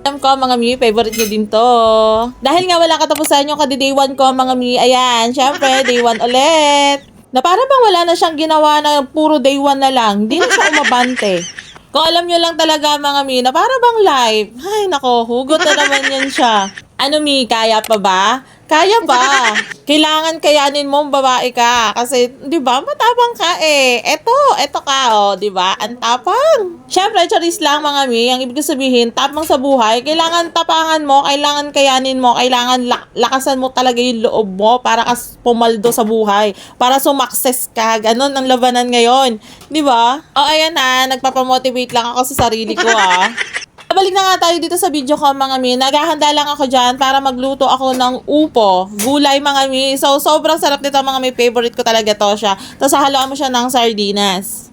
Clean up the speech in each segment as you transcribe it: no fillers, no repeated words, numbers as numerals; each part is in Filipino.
Alam ko mga mi, favorite nyo din to. Dahil nga wala katapusan yung kadi-day 1 ko mga mi, ayan, syempre, day 1 ulit. Na para bang wala na siyang ginawa na puro day 1 na lang, hindi na siya umabante. Kung alam nyo lang talaga mga mi, na para bang live. Ay nako, hugot na naman yan siya. Ano mi, kaya pa ba? Kaya pa. Kailangan kayanin mo babae ka. Kasi, di ba, matapang ka eh. Eto ka, oh, di ba? Ang tapang. Syempre, charis lang mga mi. Ang ibig sabihin, tapang sa buhay. Kailangan tapangan mo, kailangan kayanin mo, kailangan lakasan mo talaga yung loob mo para ka pumaldo sa buhay. Para sumakses ka. Ganon ang labanan ngayon. Di ba? O, ayan na. Nagpapamotivate lang ako sa sarili ko, ah. Balik na nga tayo dito sa video ko mga mi. Naghahanda lang ako dyan para magluto ako ng upo. Gulay mga mi. So, sobrang sarap nito mga mi. Favorite ko talaga to siya. Tapos, haluan mo siya ng sardinas.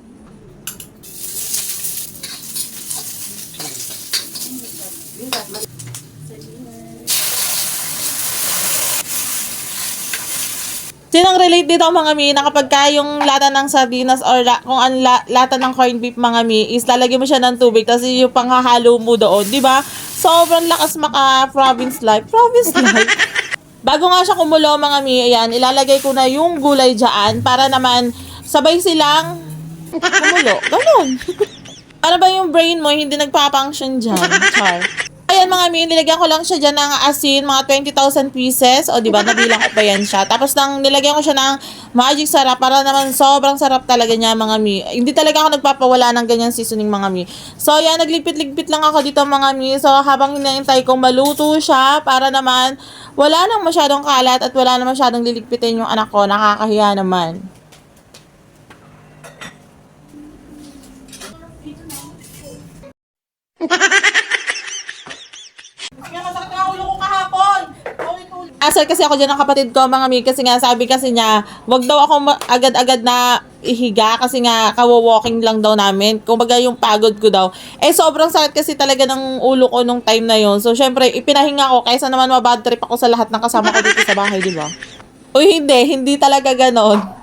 Sinong relate dito mga mi na kapag ka yung lata ng sardinas or kung ang lata ng corned beef mga mi is lalagyan mo siya ng tubig tapos yung panghahalo mo doon, di ba? Sobrang lakas maka province life. Province life. Bago nga siya kumulo mga mi, ayan, ilalagay ko na yung gulay dyan para naman sabay silang kumulo. Ganun. Para ba yung brain mo hindi nagpa-function dyan? Char. Ayan mga mi, nilagyan ko lang siya dyan ng asin, mga 20,000 pieces. O diba, nabilang ko pa yan siya. Tapos nang nilagyan ko siya ng magic sarap para naman sobrang sarap talaga niya mga mi. Hindi talaga ako nagpapawala ng ganyan seasoning mga mi. So yan, nagligpit-ligpit lang ako dito mga mi. So habang hinahintay kong maluto siya para naman wala nang masyadong kalat at wala nang masyadong liligpitin yung anak ko. Nakakahiya naman. Asal kasi ako dyan ng kapatid ko mga mi kasi nga sabi kasi niya wag daw ako agad-agad na ihiga kasi nga kawo-walking lang daw namin. Kumbaga yung pagod ko daw. Eh sobrang sakit kasi talaga ng ulo ko nung time na yon. So syempre ipinahinga ko kaysa naman mabad trip ako sa lahat ng kasama ko dito sa bahay, di ba? Uy hindi talaga ganon.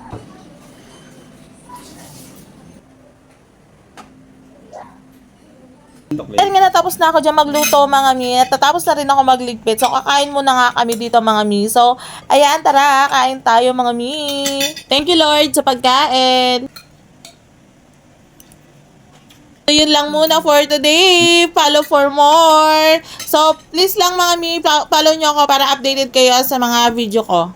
Dahil nga natapos na ako dyan magluto mga mi at tatapos na rin ako magligpit. So kakain muna nga kami dito mga mi. So ayan, tara, kain tayo mga mi. Thank you Lord sa pagkain. So yun lang muna for today. Follow for more. So please lang mga mi, follow nyo ako para updated kayo sa mga video ko.